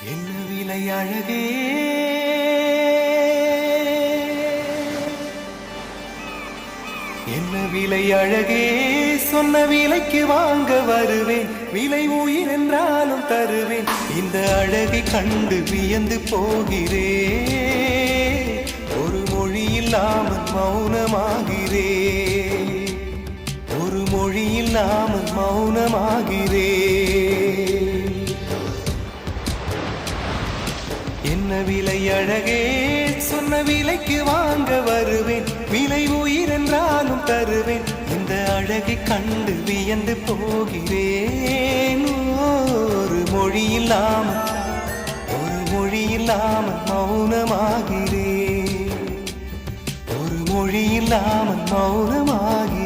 என்ன விலை அழகே, என்ன விலை அழகே, சொன்ன விலைக்கு வாங்க வருவேன். விலை உயிர் என்றாலும் தருவேன். இந்த அழகை கண்டு வியந்து போகிறேன். ஒரு மொழி இல்லாமல் மௌனமாகிறேன். ஒரு மொழி இல்லாமல் மௌனமாகிறேன். என்ன விலை அழகே, சொன்ன விலைக்கு வாங்க வருவேன். விலை உயிர் என்றாலும் தருவேன். இந்த அழகை கண்டு வியந்து போகிறேன். ஒரு மொழி இல்லாமல், ஒரு மொழி இல்லாமல் மௌனமாகிறேன். ஒரு மொழி இல்லாமல் மௌனமாகிறேன்.